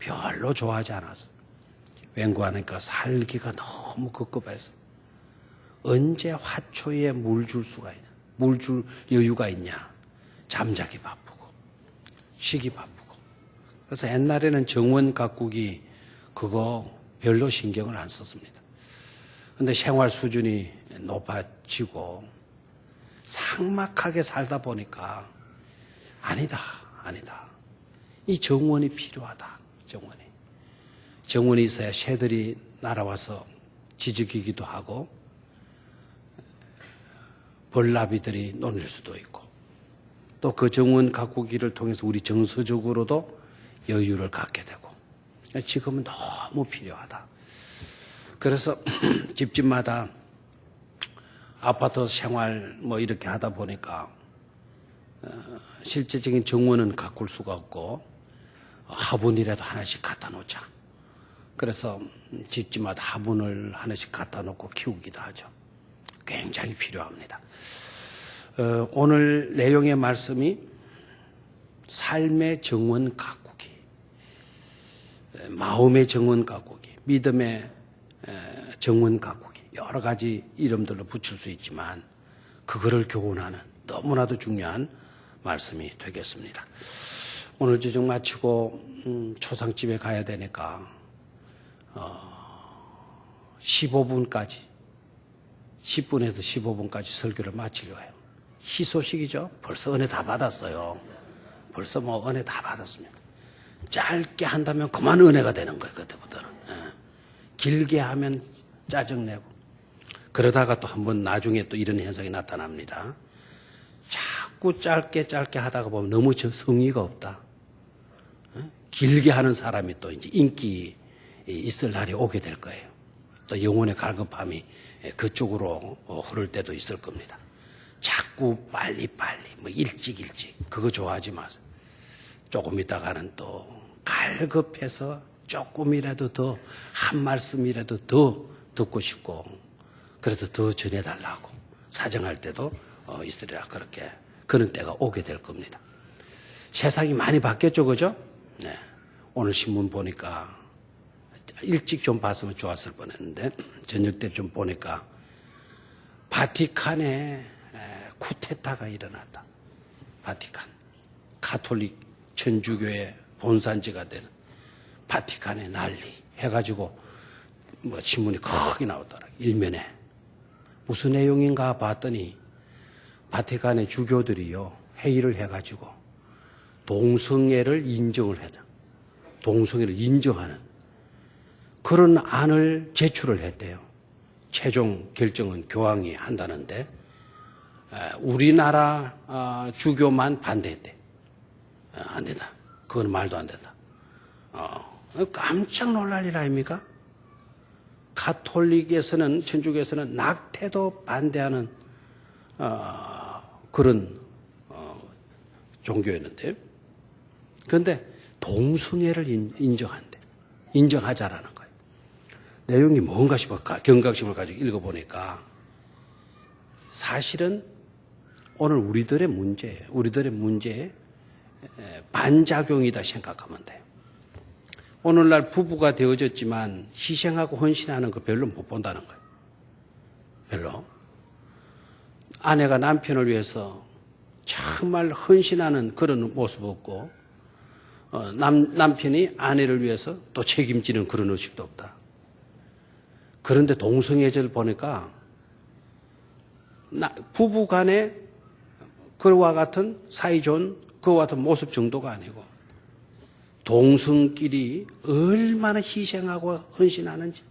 별로 좋아하지 않았어. 웬고하니까 살기가 너무 급급해서 언제 화초에 물 줄 수가 있냐, 물 줄 여유가 있냐. 잠자기 바쁘고 쉬기 바쁘고. 그래서 옛날에는 정원 가꾸기 그거 별로 신경을 안 썼습니다. 그런데 생활 수준이 높아지고 삭막하게 살다 보니까 아니다. 이 정원이 필요하다. 정원이 있어야 새들이 날아와서 지저귀기도 하고 벌나비들이 놀릴 수도 있고 또 그 정원 가꾸기를 통해서 우리 정서적으로도 여유를 갖게 되고 지금은 너무 필요하다. 그래서 집집마다 아파트 생활 뭐 이렇게 하다 보니까 실제적인 정원은 가꿀 수가 없고 화분이라도 하나씩 갖다 놓자. 그래서 집집마다 화분을 하나씩 갖다 놓고 키우기도 하죠. 굉장히 필요합니다. 오늘 내용의 말씀이 삶의 정원 가꾸기, 마음의 정원 가꾸기, 믿음의 정원 가꾸기, 여러 가지 이름들로 붙일 수 있지만 그거를 교훈하는 너무나도 중요한 말씀이 되겠습니다. 오늘 지정 마치고 초상집에 가야 되니까 15분까지 10분에서 15분까지 설교를 마치려고 해요. 희소식이죠. 벌써 은혜 다 받았어요. 벌써 뭐 은혜 다 받았습니다. 짧게 한다면 그만 은혜가 되는 거예요. 그때부터는. 길게 하면 짜증내고 그러다가 또 한번 나중에 또 이런 현상이 나타납니다. 자꾸 짧게 하다가 보면 너무 성의가 없다. 길게 하는 사람이 또 이제 인기 있을 날이 오게 될 거예요. 또 영혼의 갈급함이 그쪽으로 흐를 때도 있을 겁니다. 자꾸 빨리 뭐 일찍 그거 좋아하지 마세요. 조금 있다가는 또 갈급해서 조금이라도 더 한 말씀이라도 더 듣고 싶고 그래서 더 전해달라고 사정할 때도 있으리라. 그렇게 그런 때가 오게 될 겁니다. 세상이 많이 바뀌었죠, 그죠? 네. 오늘 신문 보니까 일찍 좀 봤으면 좋았을 뻔했는데 저녁 때 좀 보니까 바티칸에 쿠데타가 일어났다. 바티칸 가톨릭 천주교의 본산지가 되는 바티칸의 난리 해가지고 뭐 신문이 크게 나오더라. 일면에 무슨 내용인가 봤더니 바티칸의 주교들이요 회의를 해가지고 동성애를 인정을 해야 돼. 동성애를 인정하는 그런 안을 제출을 했대요. 최종 결정은 교황이 한다는데 우리나라 주교만 반대했대. 안 된다. 그건 말도 안 된다. 깜짝 놀랄 일 아닙니까? 가톨릭에서는 천주교에서는 낙태도 반대하는 그런 종교였는데 그런데 동성애를 인정한대. 인정하자라는 거예요. 내용이 뭔가 싶어 경각심을 가지고 읽어보니까 사실은 오늘 우리들의 문제에 반작용이다 생각하면 돼요. 오늘날 부부가 되어졌지만 희생하고 헌신하는 거 별로 못 본다는 거예요. 별로. 아내가 남편을 위해서 정말 헌신하는 그런 모습 없고 남편이 아내를 위해서 또 책임지는 그런 의식도 없다. 그런데 동성애자를 보니까 부부 간에 그와 같은 사이좋은 그와 같은 모습 정도가 아니고 동성끼리 얼마나 희생하고 헌신하는지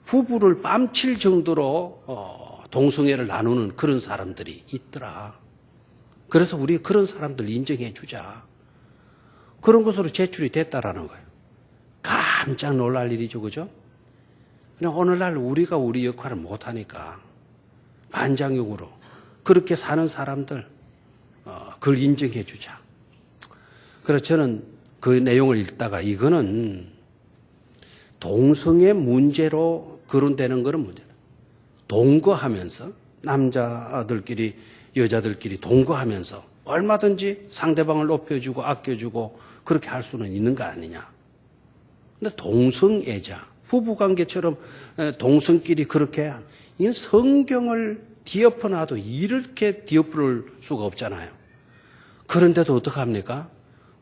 부부를 뺨칠 정도로 동성애를 나누는 그런 사람들이 있더라. 그래서 우리 그런 사람들 인정해 주자. 그런 것으로 제출이 됐다라는 거예요. 깜짝 놀랄 일이죠, 그죠? 그냥 오늘날 우리가 우리 역할을 못하니까 반작용으로 그렇게 사는 사람들 그걸 인정해 주자. 그래서 저는 그 내용을 읽다가 이거는 동성애 문제로 거론되는 거는 문제다. 동거하면서 남자들끼리 여자들끼리 동거하면서 얼마든지 상대방을 높여주고 아껴주고 그렇게 할 수는 있는 거 아니냐. 근데 동성애자, 부부관계처럼 동성끼리 그렇게 이 성경을 뒤엎어놔도 이렇게 뒤엎을 수가 없잖아요. 그런데도 어떡합니까?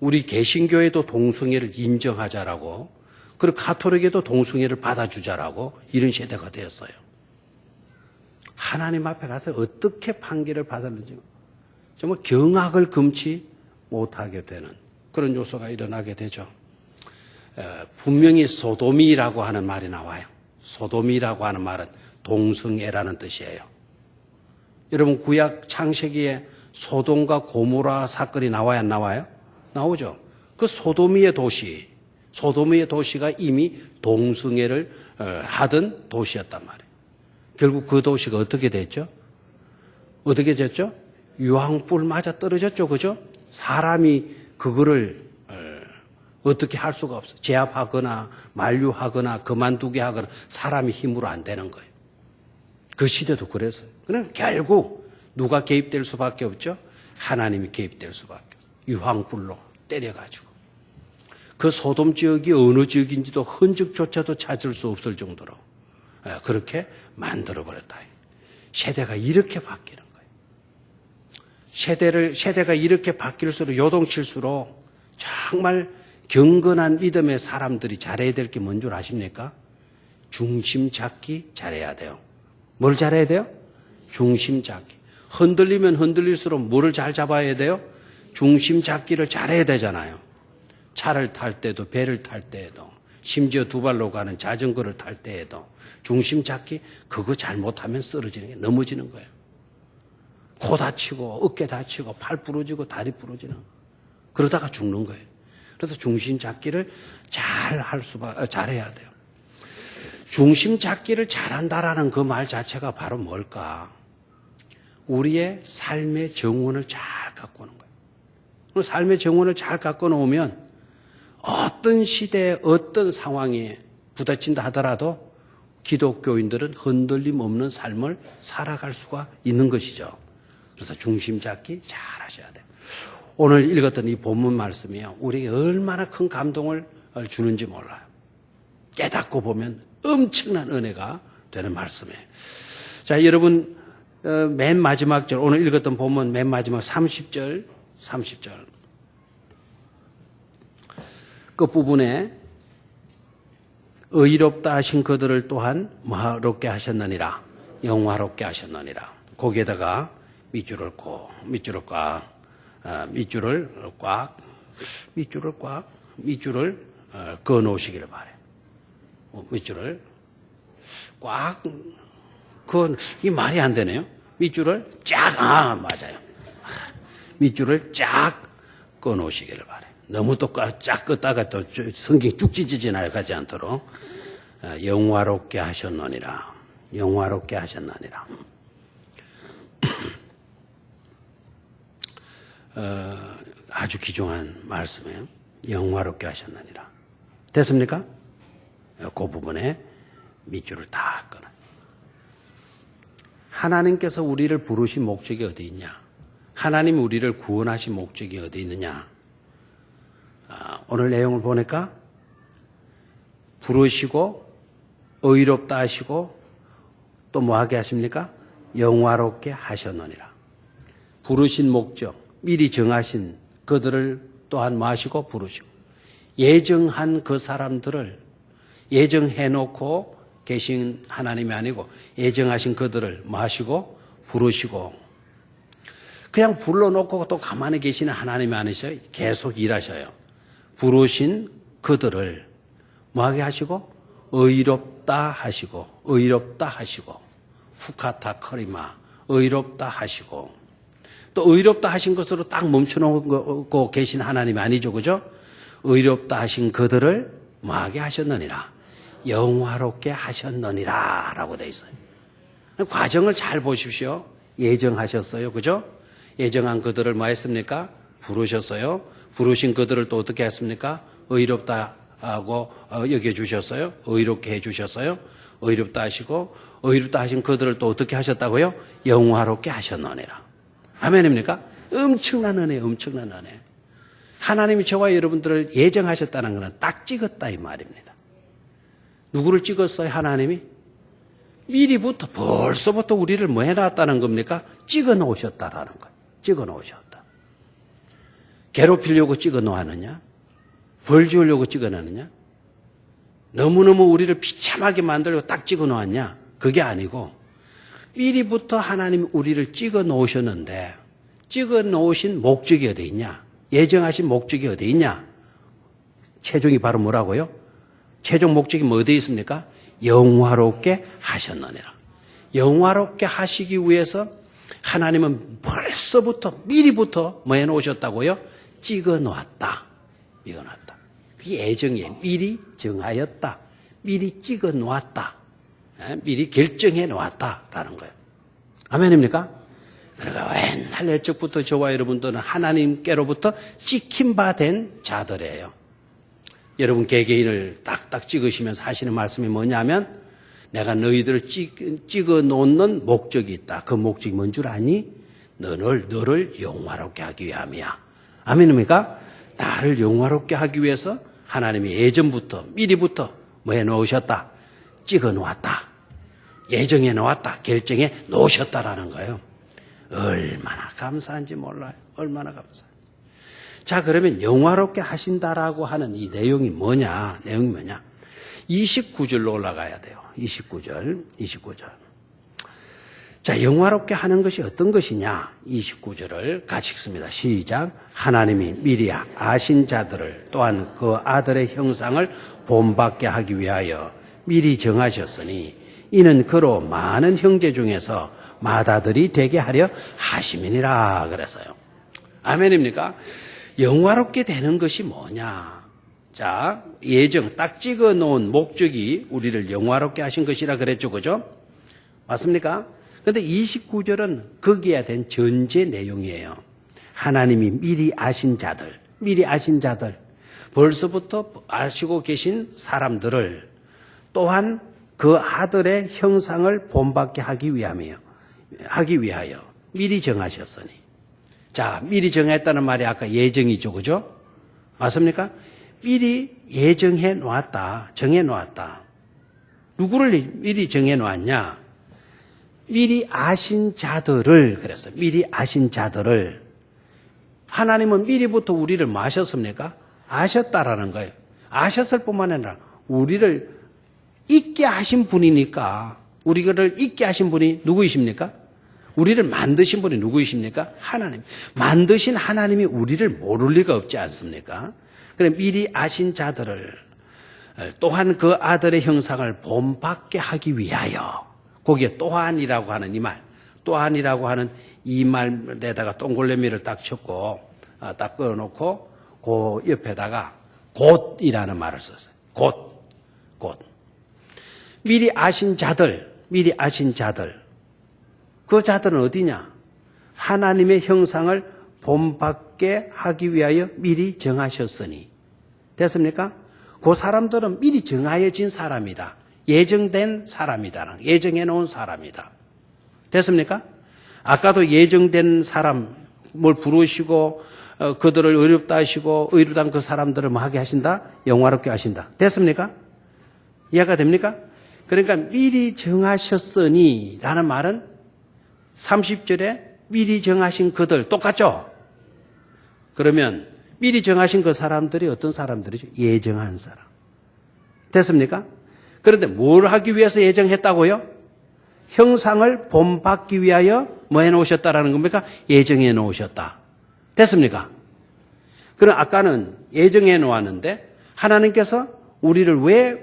우리 개신교에도 동성애를 인정하자라고, 그리고 가톨릭에도 동성애를 받아주자라고 이런 세대가 되었어요. 하나님 앞에 가서 어떻게 판결을 받았는지 정말 경악을 금치 못하게 되는 그런 요소가 일어나게 되죠. 분명히 소돔이라고 하는 말이 나와요. 소돔이라고 하는 말은 동성애라는 뜻이에요. 여러분 구약 창세기에 소돔과 고모라 사건이 나와야 안 나와요? 나오죠. 그 소돔의 도시가 이미 동성애를 하던 도시였단 말이에요. 결국 그 도시가 어떻게 됐죠? 어떻게 됐죠? 유황불 맞아 떨어졌죠. 그죠? 사람이 그거를 어떻게 할 수가 없어. 제압하거나 만류하거나 그만두게 하거나 사람이 힘으로 안 되는 거예요. 그 시대도 그랬어요. 그럼 결국 누가 개입될 수밖에 없죠? 하나님이 개입될 수밖에 없어요. 유황불로 때려가지고. 그 소돔 지역이 어느 지역인지도 흔적조차도 찾을 수 없을 정도로 그렇게 만들어버렸다. 세대가 이렇게 바뀌는 거예요. 세대가 이렇게 바뀔수록 요동칠수록 정말 경건한 믿음의 사람들이 잘해야 될 게 뭔 줄 아십니까? 중심 잡기 잘해야 돼요. 뭘 잘해야 돼요? 중심 잡기. 흔들리면 흔들릴수록 뭐를 잘 잡아야 돼요? 중심 잡기를 잘해야 되잖아요. 차를 탈 때도 배를 탈 때에도 심지어 두 발로 가는 자전거를 탈 때에도 중심 잡기 그거 잘못하면 쓰러지는 게 넘어지는 거예요. 코 다치고 어깨 다치고 팔 부러지고 다리 부러지는 그러다가 죽는 거예요. 그래서 중심 잡기를 잘해야 돼요. 중심 잡기를 잘한다라는 그 말 자체가 바로 뭘까? 우리의 삶의 정원을 잘 갖고 오는 거예요. 삶의 정원을 잘 갖고 놓으면 어떤 시대에 어떤 상황에 부딪힌다 하더라도 기독교인들은 흔들림 없는 삶을 살아갈 수가 있는 것이죠. 그래서 중심 잡기 잘 하셔야 돼요. 오늘 읽었던 이 본문 말씀이요. 우리에게 얼마나 큰 감동을 주는지 몰라요. 깨닫고 보면 엄청난 은혜가 되는 말씀이에요. 자, 여러분, 맨 마지막 절, 오늘 읽었던 본문 맨 마지막 30절. 끝부분에 의롭다 하신 그들을 또한 뭐롭게 하셨느니라. 영화롭게 하셨느니라. 거기에다가 밑줄을 그어 놓으시기를 바래요. 밑줄을 꽉 이 말이 안 되네요. 밑줄을 맞아요. 밑줄을 쫙 그어 놓으시기를 바래요. 너무 또 쫙 끄다가 또 성경이 쭉 찢어지나요? 가지 않도록. 영화롭게 하셨느니라. 영화롭게 하셨느니라. 아주 귀중한 말씀이에요. 영화롭게 하셨느니라. 됐습니까? 그 부분에 밑줄을 다 끊어요. 하나님께서 우리를 부르신 목적이 어디 있냐? 하나님이 우리를 구원하신 목적이 어디 있느냐? 오늘 내용을 보니까 부르시고 의롭다 하시고 또 뭐 하게 하십니까? 영화롭게 하셨느니라. 부르신 목적, 미리 정하신 그들을 또한 뭐 하시고 부르시고 예정한 그 사람들을 예정해놓고 계신 하나님이 아니고 예정하신 그들을 뭐 하시고 부르시고 그냥 불러놓고 또 가만히 계시는 하나님이 아니셔요. 계속 일하셔요. 부르신 그들을 뭐하게 하시고 의롭다 하시고 후카타 커리마 의롭다 하시고 또 의롭다 하신 것으로 딱 멈춰놓고 계신 하나님이 아니죠. 그죠? 의롭다 하신 그들을 뭐하게 하셨느니라. 영화롭게 하셨느니라 라고 되어 있어요. 과정을 잘 보십시오. 예정하셨어요. 그죠? 예정한 그들을 뭐 했습니까? 부르셨어요. 부르신 그들을 또 어떻게 했습니까? 의롭다 하고 여겨주셨어요. 의롭게 해주셨어요. 의롭다 하시고 의롭다 하신 그들을 또 어떻게 하셨다고요? 영화롭게 하셨느니라. 아멘입니까? 엄청난 은혜, 엄청난 은혜. 하나님이 저와 여러분들을 예정하셨다는 것은 딱 찍었다 이 말입니다. 누구를 찍었어요, 하나님이? 미리부터, 벌써부터 우리를 뭐 해놨다는 겁니까? 찍어 놓으셨다라는 거예요. 찍어 놓으셨다. 괴롭히려고 찍어 놓았느냐? 벌 지으려고 찍어 놓느냐? 너무너무 우리를 비참하게 만들려고 딱 찍어 놓았냐? 그게 아니고, 미리부터 하나님이 우리를 찍어 놓으셨는데, 찍어 놓으신 목적이 어디 있냐? 예정하신 목적이 어디 있냐? 최종이 바로 뭐라고요? 최종 목적이 뭐 어디 있습니까? 영화롭게 하셨느니라. 영화롭게 하시기 위해서 하나님은 벌써부터 미리부터 뭐 해놓으셨다고요? 찍어 놓았다. 찍어 놨다. 그게 애정이에요. 미리 정하였다. 미리 찍어 놓았다. 미리 결정해 놓았다라는 거예요. 아멘입니까? 그러니까 옛날 옛적부터 저와 여러분들은 하나님께로부터 찍힌 바 된 자들이에요. 여러분 개개인을 딱딱 찍으시면서 하시는 말씀이 뭐냐면 내가 너희들을 찍어 놓는 목적이 있다. 그 목적이 뭔 줄 아니? 너를 영화롭게 하기 위함이야. 아멘입니까? 나를 영화롭게 하기 위해서 하나님이 예전부터 미리부터 뭐 해놓으셨다? 찍어 놓았다. 예정해 놓았다. 결정해 놓으셨다라는 거예요. 얼마나 감사한지 몰라요. 얼마나 감사한지. 자, 그러면 영화롭게 하신다라고 하는 이 내용이 뭐냐? 내용이 뭐냐? 29절로 올라가야 돼요. 29절. 자, 영화롭게 하는 것이 어떤 것이냐? 29절을 같이 읽습니다. 시작. 하나님이 미리 아신 자들을 또한 그 아들의 형상을 본받게 하기 위하여 미리 정하셨으니 이는 그로 많은 형제 중에서 맏아들이 되게 하려 하심이니라 그랬어요. 아멘입니까? 영화롭게 되는 것이 뭐냐? 자, 예정 딱 찍어 놓은 목적이 우리를 영화롭게 하신 것이라 그랬죠. 그죠? 맞습니까? 그런데 29절은 거기에 대한 전제 내용이에요. 하나님이 미리 아신 자들, 벌써부터 아시고 계신 사람들을 또한 그 아들의 형상을 본받게 하기 위하여 미리 정하셨으니. 자, 미리 정했다는 말이 아까 예정이죠. 그죠? 맞습니까? 미리 예정해 놓았다. 정해 놓았다. 누구를 미리 정해 놓았냐? 미리 아신 자들을 그랬어요. 미리 아신 자들을. 하나님은 미리부터 우리를 뭐 아셨습니까? 아셨다라는 거예요. 아셨을 뿐만 아니라 우리를 있게 하신 분이니까 우리를 있게 하신 분이 누구이십니까? 우리를 만드신 분이 누구이십니까? 하나님. 만드신 하나님이 우리를 모를 리가 없지 않습니까? 그래 미리 아신 자들을 또한 그 아들의 형상을 본받게 하기 위하여 거기에 또한이라고 하는 이 말, 또한이라고 하는 이 말에다가 동글레미를 딱 쳤고 딱 끊어놓고 그 옆에다가 곧이라는 말을 썼어요. 곧. 미리 아신 자들. 그 자들은 어디냐? 하나님의 형상을 본받게 하기 위하여 미리 정하셨으니. 됐습니까? 그 사람들은 미리 정하여진 사람이다. 예정된 사람이다. 예정해 놓은 사람이다. 됐습니까? 아까도 예정된 사람, 뭘 부르시고, 그들을 의롭다 하시고, 의롭다는 그 사람들을 뭐 하게 하신다? 영화롭게 하신다. 됐습니까? 이해가 됩니까? 그러니까 미리 정하셨으니 라는 말은 30절에 미리 정하신 그들 똑같죠? 그러면 미리 정하신 그 사람들이 어떤 사람들이죠? 예정한 사람. 됐습니까? 그런데 뭘 하기 위해서 예정했다고요? 형상을 본받기 위하여 뭐 해놓으셨다라는 겁니까? 예정해 놓으셨다. 됐습니까? 그럼 아까는 예정해 놓았는데 하나님께서 우리를 왜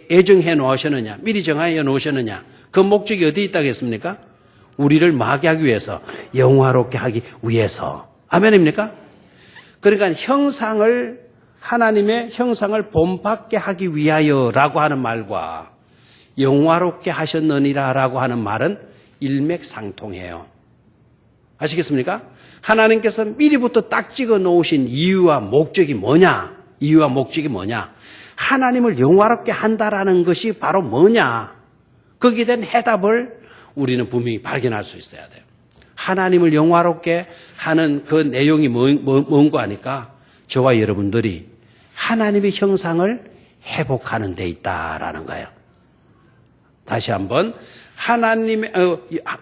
예정해 놓으셨느냐? 미리 정하여 놓으셨느냐? 그 목적이 어디 있다고 했습니까? 우리를 마게 하기 위해서, 영화롭게 하기 위해서. 아멘입니까? 그러니까 하나님의 형상을 본받게 하기 위하여라고 하는 말과 영화롭게 하셨느니라라고 하는 말은 일맥상통해요. 아시겠습니까? 하나님께서 미리부터 딱 찍어 놓으신 이유와 목적이 뭐냐? 하나님을 영화롭게 한다라는 것이 바로 뭐냐? 거기에 대한 해답을 우리는 분명히 발견할 수 있어야 돼요. 하나님을 영화롭게 하는 그 내용이 뭔 거 아니까 저와 여러분들이 하나님의 형상을 회복하는 데 있다라는 거예요. 다시 한번 하나님의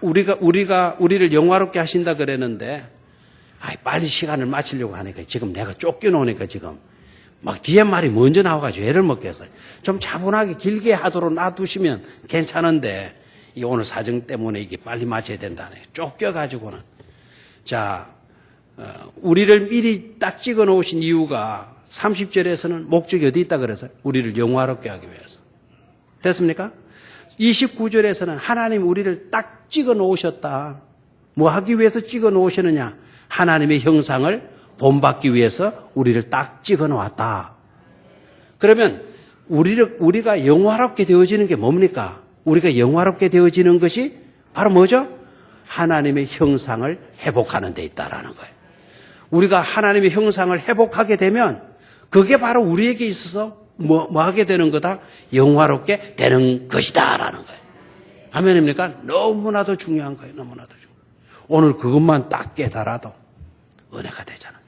우리를 영화롭게 하신다 그랬는데 빨리 시간을 마치려고 하니까 지금 내가 쫓겨놓으니까 지금 막 뒤에 말이 먼저 나와가지고 애를 먹겠어요. 좀 차분하게 길게 하도록 놔두시면 괜찮은데 이 오늘 사정 때문에 이게 빨리 마쳐야 된다네. 쫓겨가지고는. 자, 우리를 미리 딱 찍어 놓으신 이유가 30절에서는 목적이 어디 있다 그래서 우리를 영화롭게 하기 위해서. 됐습니까? 29절에서는 하나님 우리를 딱 찍어 놓으셨다. 뭐 하기 위해서 찍어 놓으시느냐? 하나님의 형상을 본받기 위해서 우리를 딱 찍어 놓았다. 그러면 우리가 영화롭게 되어지는 게 뭡니까? 우리가 영화롭게 되어지는 것이 바로 뭐죠? 하나님의 형상을 회복하는 데 있다라는 거예요. 우리가 하나님의 형상을 회복하게 되면 그게 바로 우리에게 있어서 뭐 하게 되는 거다? 영화롭게 되는 것이다라는 거예요. 아멘입니까? 너무나도 중요한 거예요. 너무나도 중요해요. 오늘 그것만 딱 깨달아도 은혜가 되잖아요.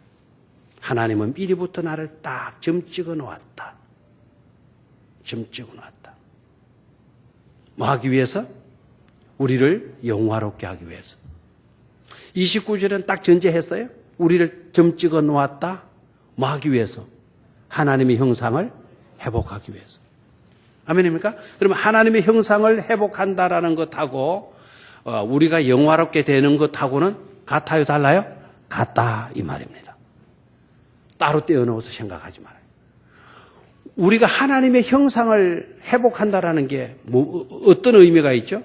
하나님은 미리부터 나를 딱 점 찍어 놓았다. 점 찍어 놓았다. 뭐 하기 위해서? 우리를 영화롭게 하기 위해서. 29절은 딱 전제했어요. 우리를 점 찍어 놓았다. 뭐 하기 위해서? 하나님의 형상을 회복하기 위해서. 아멘입니까? 그러면 하나님의 형상을 회복한다라는 것하고 우리가 영화롭게 되는 것하고는 같아요, 달라요? 같다 이 말입니다. 따로 떼어놓아서 생각하지 말아요. 우리가 하나님의 형상을 회복한다라는 게 어떤 의미가 있죠?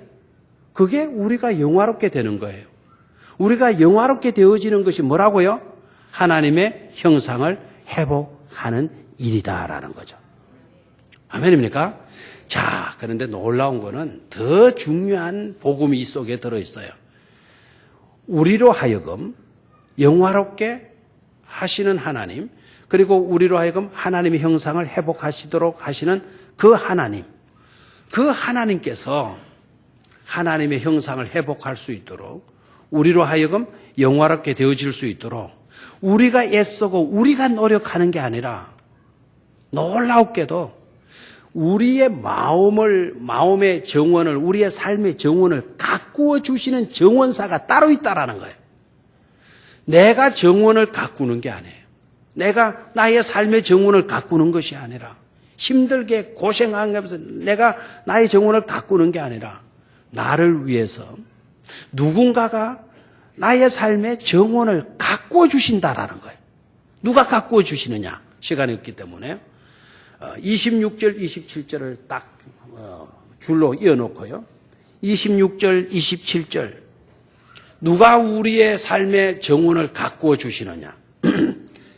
그게 우리가 영화롭게 되는 거예요. 우리가 영화롭게 되어지는 것이 뭐라고요? 하나님의 형상을 회복하는 일이다라는 거죠. 아멘입니까? 자, 그런데 놀라운 거는 더 중요한 복음이 이 속에 들어있어요. 우리로 하여금 영화롭게 하시는 하나님, 그리고 우리로 하여금 하나님의 형상을 회복하시도록 하시는 그 하나님께서 하나님의 형상을 회복할 수 있도록 우리로 하여금 영화롭게 되어질 수 있도록 우리가 애쓰고 우리가 노력하는 게 아니라 놀랍게도 우리의 마음의 정원을, 우리의 삶의 정원을 가꾸어 주시는 정원사가 따로 있다라는 거예요. 내가 정원을 가꾸는 게 아니에요. 내가 나의 삶의 정원을 가꾸는 것이 아니라 힘들게 고생하면서 내가 나의 정원을 가꾸는 게 아니라 나를 위해서 누군가가 나의 삶의 정원을 가꾸어 주신다라는 거예요. 누가 가꾸어 주시느냐? 시간이 없기 때문에 26절, 27절을 딱 줄로 이어놓고요. 26절, 27절 누가 우리의 삶의 정원을 가꾸어 주시느냐?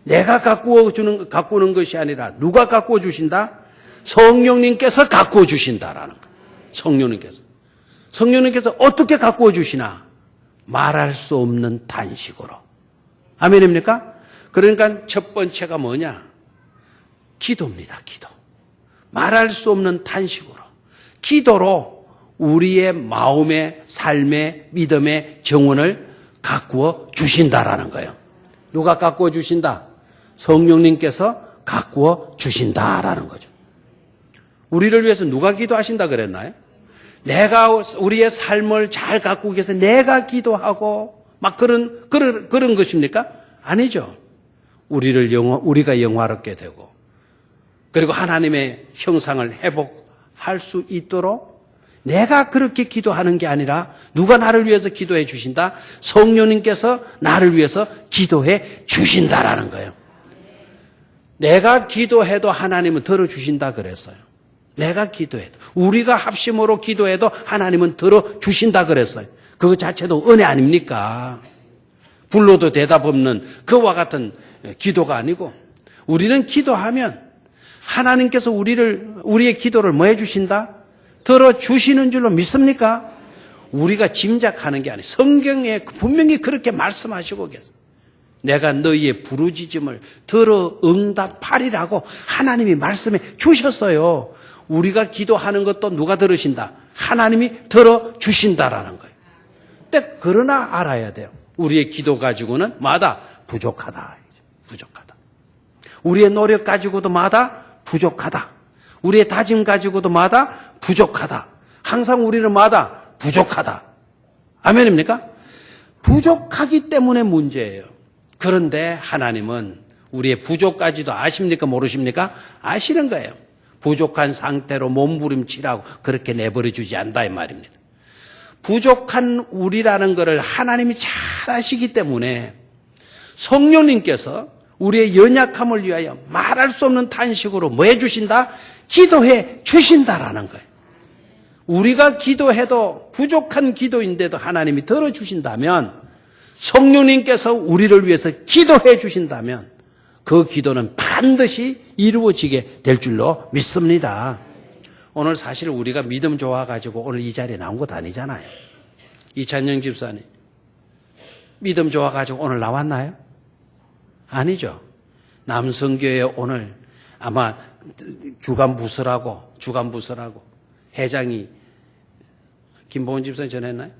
내가 가꾸는 것이 아니라 누가 가꾸어 주신다? 성령님께서 가꾸어 주신다라는 거예요. 성령님께서 어떻게 가꾸어 주시나? 말할 수 없는 탄식으로. 아멘입니까? 그러니까 첫 번째가 뭐냐? 기도입니다. 기도. 말할 수 없는 탄식으로. 기도로 우리의 마음의 삶의 믿음의 정원을 가꾸어 주신다라는 거예요. 누가 가꾸어 주신다? 성령님께서 가꾸어 주신다라는 거죠. 우리를 위해서 누가 기도하신다 그랬나요? 내가 우리의 삶을 잘 가꾸기 위해서 내가 기도하고 막 그런 것입니까? 아니죠. 우리가 영화롭게 되고 그리고 하나님의 형상을 회복할 수 있도록 내가 그렇게 기도하는 게 아니라 누가 나를 위해서 기도해 주신다? 성령님께서 나를 위해서 기도해 주신다라는 거예요. 내가 기도해도 하나님은 들어주신다 그랬어요. 내가 기도해도 우리가 합심으로 기도해도 하나님은 들어주신다 그랬어요. 그거 자체도 은혜 아닙니까? 불러도 대답 없는 그와 같은 기도가 아니고 우리는 기도하면 하나님께서 우리의 기도를 뭐 해주신다? 들어주시는 줄로 믿습니까? 우리가 짐작하는 게 아니에요. 성경에 분명히 그렇게 말씀하시고 계세요. 내가 너희의 부르짖음을 들어 응답하리라고 하나님이 말씀해 주셨어요. 우리가 기도하는 것도 누가 들으신다? 하나님이 들어주신다라는 거예요. 근데 그러나 알아야 돼요. 우리의 기도 가지고는 마다 부족하다. 부족하다. 우리의 노력 가지고도 마다 부족하다. 우리의 다짐 가지고도 마다 부족하다. 항상 우리는 마다 부족하다. 아멘입니까? 부족하기 때문에 문제예요. 그런데 하나님은 우리의 부족까지도 아십니까? 모르십니까? 아시는 거예요. 부족한 상태로 몸부림치라고 그렇게 내버려 주지 않다 이 말입니다. 부족한 우리라는 것을 하나님이 잘 아시기 때문에 성령님께서 우리의 연약함을 위하여 말할 수 없는 탄식으로 뭐 해주신다? 기도해 주신다라는 거예요. 우리가 기도해도 부족한 기도인데도 하나님이 들어주신다면, 성령님께서 우리를 위해서 기도해 주신다면 그 기도는 반드시 이루어지게 될 줄로 믿습니다. 오늘 사실 우리가 믿음 좋아가지고 오늘 이 자리에 나온 것 아니잖아요. 이찬영 집사님, 믿음 좋아가지고 오늘 나왔나요? 아니죠. 남성교회 오늘 아마 주간부서라고 회장이 김보은 집사님 전했나요?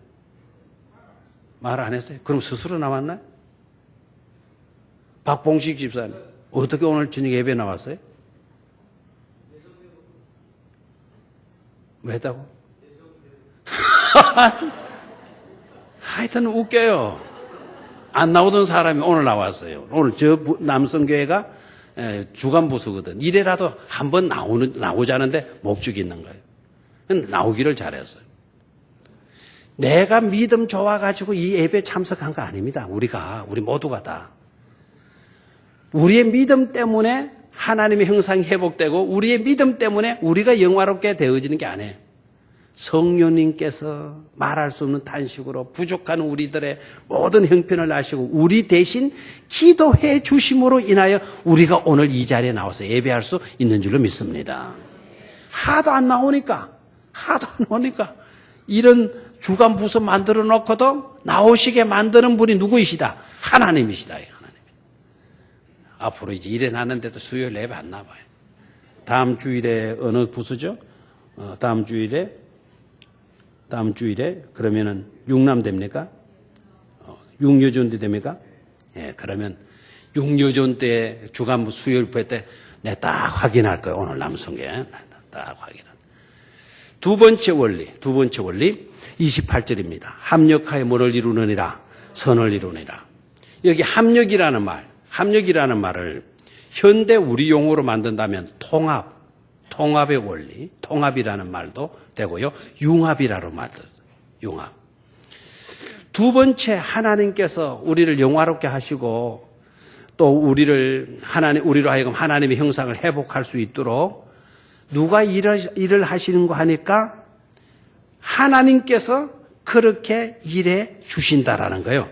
말 안 했어요? 그럼 스스로 나왔나요? 박봉식 집사님 어떻게 오늘 저녁 예배 나왔어요? 왜 했다고? 하여튼 웃겨요. 안 나오던 사람이 오늘 나왔어요. 오늘 저 남성교회가 주간부수거든. 이래라도 한번 나오자는데 목적이 있는 거예요. 나오기를 잘했어요. 내가 믿음 좋아가지고 이 예배에 참석한 거 아닙니다. 우리 모두가 다. 우리의 믿음 때문에 하나님의 형상이 회복되고 우리의 믿음 때문에 우리가 영화롭게 되어지는 게 아니에요. 성령님께서 말할 수 없는 탄식으로 부족한 우리들의 모든 형편을 아시고 우리 대신 기도해 주심으로 인하여 우리가 오늘 이 자리에 나와서 예배할 수 있는 줄로 믿습니다. 하도 안 나오니까 이런 주간 부서 만들어 놓고도 나오시게 만드는 분이 누구이시다? 하나님이시다. 하나님. 앞으로 이제 일어나는데도 수요일 예배 안 나와요. 다음 주일에 어느 부서죠? 다음 주일에 그러면은 육남 됩니까? 육여존 됩니까? 예, 그러면 육여존 때 주간 수요일 부회 때 내가 딱 확인할 거예요. 오늘 남성계 딱 확인할. 두 번째 원리 28절입니다. 합력하여 뭐를 이루느니라? 선을 이루느니라. 여기 합력이라는 말을 현대 우리 용어로 만든다면 통합의 원리, 통합이라는 말도 되고요. 융합이라는 말도 융합. 두 번째, 하나님께서 우리를 영화롭게 하시고 또 우리로 하여금 하나님의 형상을 회복할 수 있도록 누가 일을 하시는 거 하니까 하나님께서 그렇게 일해 주신다라는 거예요.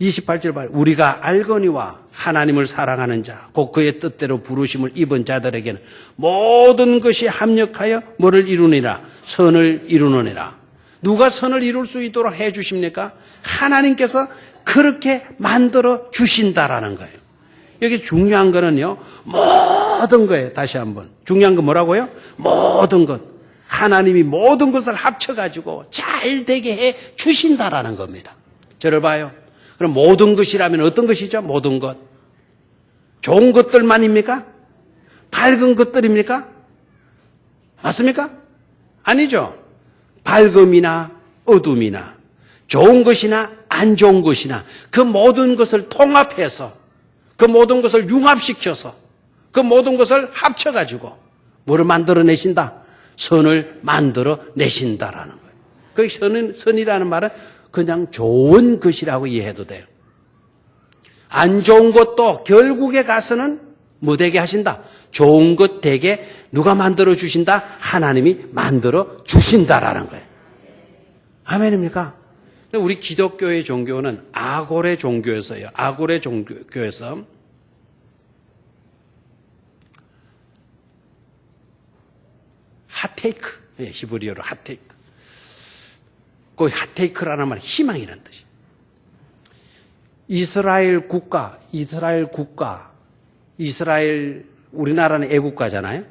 28절 말 우리가 알거니와 하나님을 사랑하는 자, 곧 그의 뜻대로 부르심을 입은 자들에게는 모든 것이 합력하여 뭐를 이루느니라? 선을 이루느니라. 누가 선을 이룰 수 있도록 해 주십니까? 하나님께서 그렇게 만들어 주신다라는 거예요. 여기 중요한 거는요, 모든 거예요. 다시 한번. 중요한 건 뭐라고요? 모든 것. 하나님이 모든 것을 합쳐가지고 잘 되게 해 주신다라는 겁니다. 저를 봐요. 그럼 모든 것이라면 어떤 것이죠? 모든 것. 좋은 것들만입니까? 밝은 것들입니까? 맞습니까? 아니죠. 밝음이나 어둠이나 좋은 것이나 안 좋은 것이나 그 모든 것을 통합해서 그 모든 것을 융합시켜서 그 모든 것을 합쳐가지고 뭐를 만들어내신다? 선을 만들어내신다라는 거예요. 그 선이라는 말은 그냥 좋은 것이라고 이해해도 돼요. 안 좋은 것도 결국에 가서는 뭐 되게 하신다? 좋은 것 되게 누가 만들어 주신다? 하나님이 만들어 주신다라는 거예요. 아멘입니까? 우리 기독교의 종교는 아고레 종교에서요. 아고레 종교에서 하테이크, 히브리어로 하테이크. 그 하테이크라는 말은 희망이라는 뜻이에요. 이스라엘 우리나라는 애국가잖아요.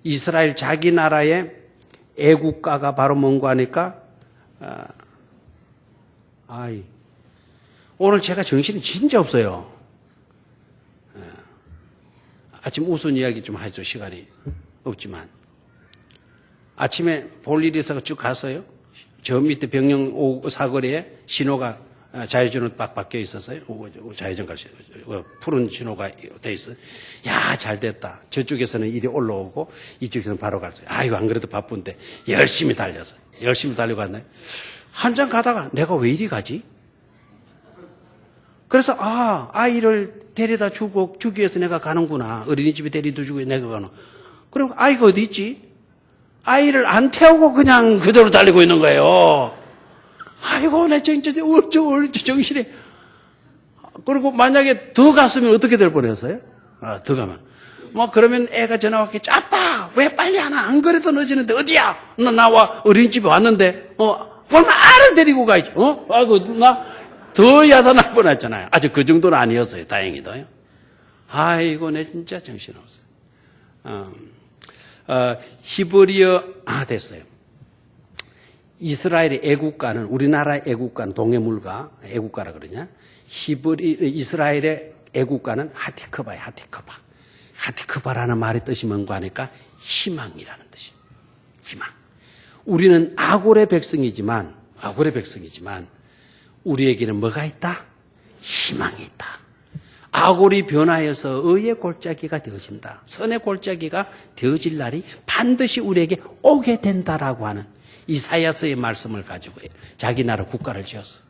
이스라엘 자기 나라의 애국가가 바로 뭔가 하니까 오늘 제가 정신이 진짜 없어요. 아침 우스운 이야기 좀 하죠. 시간이 없지만. 아침에 볼 일이 있어서 쭉 갔어요. 저 밑에 병영 사거리에 신호가 좌회전으로 딱 바뀌어 있었어요. 좌회전 갈 수, 푸른 신호가 돼 있어요. 야, 잘 됐다. 저쪽에서는 일이 올라오고 이쪽에서는 바로 갈 수 있어요. 이거 안 그래도 바쁜데 열심히 달려서 열심히 달리고 갔나요? 한참 가다가 내가 왜 이리 가지? 그래서 아이를 데려다 주기 위해서 내가 가는구나. 어린이집에 데리다 주고 내가 가는. 그럼 아이가 어디 있지? 아이를 안 태우고 그냥 그대로 달리고 있는 거예요. 아이고, 내 진짜 정신이. 그리고 만약에 더 갔으면 어떻게 될 뻔했어요? 더 가면. 그러면 애가 전화 왔겠지. 아빠, 왜 빨리 안 와? 안 그래도 늦었는데, 어디야? 너 나와. 어린이집에 왔는데, 얼마나 데리고 가야지. 아이고, 더 야단할 뻔했잖아요. 아직 그 정도는 아니었어요. 다행히도요. 아이고, 내 진짜 정신없어. 히브리어, 됐어요. 이스라엘의 애국가는, 우리나라의 애국가는 동해물가, 애국가라 그러냐? 이스라엘의 애국가는 하티크바예요, 하티크바. 하티크바라는 말의 뜻이 뭔가 하니까 희망이라는 뜻이에요. 희망. 우리는 아골의 백성이지만, 우리에게는 뭐가 있다? 희망이 있다. 아골이 변화해서 의의 골짜기가 되어진다. 선의 골짜기가 되어질 날이 반드시 우리에게 오게 된다라고 하는 이사야서의 말씀을 가지고 자기 나라 국가를 지었어.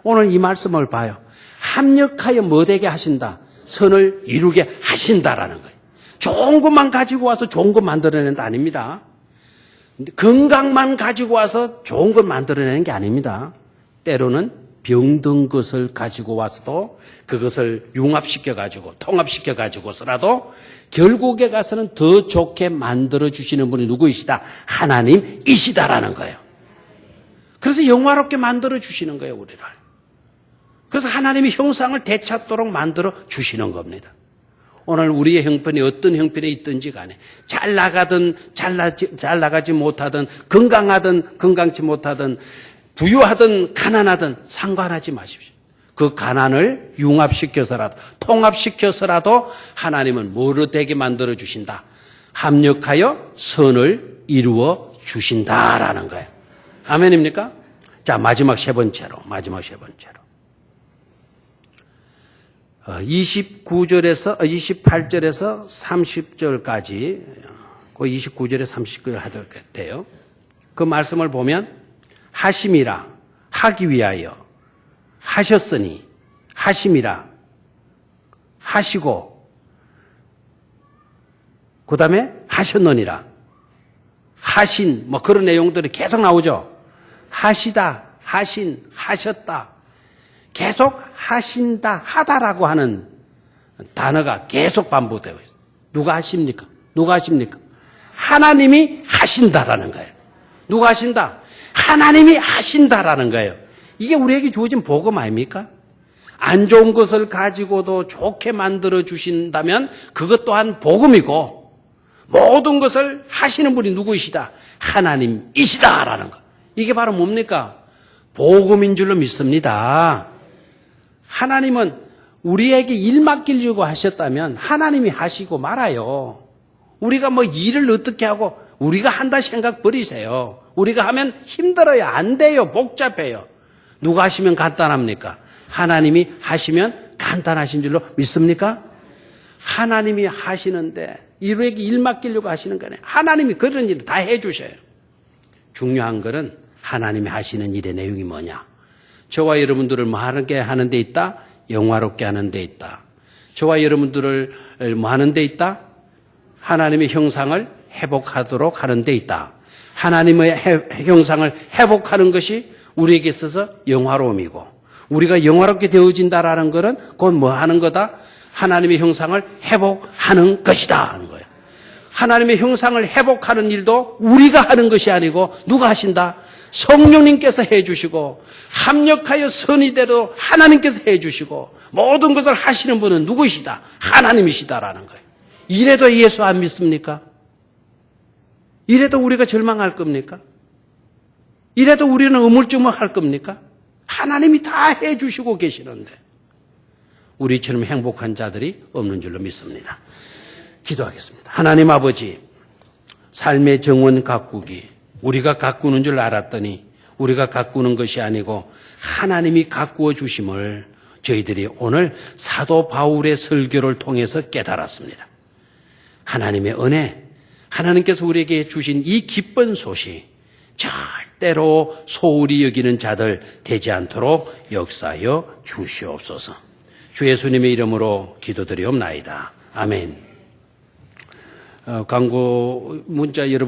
오늘 이 말씀을 봐요. 합력하여 뭐 되게 하신다? 선을 이루게 하신다라는 거예요. 좋은 것만 가지고 와서 좋은 것 만들어내는 게 아닙니다. 건강만 가지고 와서 좋은 것 만들어내는 게 아닙니다. 때로는 병든 것을 가지고 와서도 그것을 융합시켜가지고 통합시켜가지고서라도 결국에 가서는 더 좋게 만들어주시는 분이 누구이시다? 하나님이시다라는 거예요. 그래서 영화롭게 만들어주시는 거예요, 우리를. 그래서 하나님의 형상을 되찾도록 만들어주시는 겁니다. 오늘 우리의 형편이 어떤 형편에 있든지 간에 잘 나가든 잘 나가지 못하든 건강하든 건강치 못하든 부유하든 가난하든 상관하지 마십시오. 그 가난을 융합시켜서라도 통합시켜서라도 하나님은 뭐로 되게 만들어 주신다. 합력하여 선을 이루어 주신다라는 거예요. 아멘입니까? 자, 마지막 세 번째로. 28절에서 30절까지, 그 29절에 30절 하도록 돼요. 그 말씀을 보면 하심이라, 하기 위하여, 하셨으니, 하심이라, 하시고, 그 다음에 하셨느니라, 하신, 그런 내용들이 계속 나오죠. 하시다, 하신, 하셨다. 계속 하신다, 하다라고 하는 단어가 계속 반복되고 있어요. 누가 하십니까? 하나님이 하신다라는 거예요. 누가 하신다? 하나님이 하신다라는 거예요. 이게 우리에게 주어진 복음 아닙니까? 안 좋은 것을 가지고도 좋게 만들어 주신다면 그것 또한 복음이고, 모든 것을 하시는 분이 누구이시다? 하나님이시다라는 거. 이게 바로 뭡니까? 복음인 줄로 믿습니다. 하나님은 우리에게 일 맡기려고 하셨다면 하나님이 하시고 말아요. 우리가 일을 어떻게 하고 우리가 한다 생각 버리세요. 우리가 하면 힘들어요. 안 돼요. 복잡해요. 누가 하시면 간단합니까? 하나님이 하시면 간단하신 줄로 믿습니까? 하나님이 하시는데 우리에게 일 맡기려고 하시는 거네. 하나님이 그런 일을 다 해주셔요. 중요한 것은 하나님이 하시는 일의 내용이 뭐냐? 저와 여러분들을 뭐하게 하는 데 있다? 영화롭게 하는 데 있다. 저와 여러분들을 뭐하는 데 있다? 하나님의 형상을 회복하도록 하는 데 있다. 하나님의 형상을 회복하는 것이 우리에게 있어서 영화로움이고, 우리가 영화롭게 되어진다라는 것은 그건 뭐 하는 거다? 하나님의 형상을 회복하는 것이다 하는 거예요. 하나님의 형상을 회복하는 일도 우리가 하는 것이 아니고 누가 하신다? 성령님께서 해주시고, 합력하여 선의대로 하나님께서 해주시고, 모든 것을 하시는 분은 누구시다? 하나님이시다라는 거예요. 이래도 예수 안 믿습니까? 이래도 우리가 절망할 겁니까? 이래도 우리는 우물쭈물할 겁니까? 하나님이 다 해주시고 계시는데 우리처럼 행복한 자들이 없는 줄로 믿습니다. 기도하겠습니다. 하나님 아버지, 삶의 정원 가꾸기, 우리가 가꾸는 줄 알았더니 우리가 가꾸는 것이 아니고 하나님이 가꾸어 주심을 저희들이 오늘 사도 바울의 설교를 통해서 깨달았습니다. 하나님의 은혜, 하나님께서 우리에게 주신 이 기쁜 소식, 절대로 소홀히 여기는 자들 되지 않도록 역사하여 주시옵소서. 주 예수님의 이름으로 기도드리옵나이다. 아멘. 광고 문자 여러분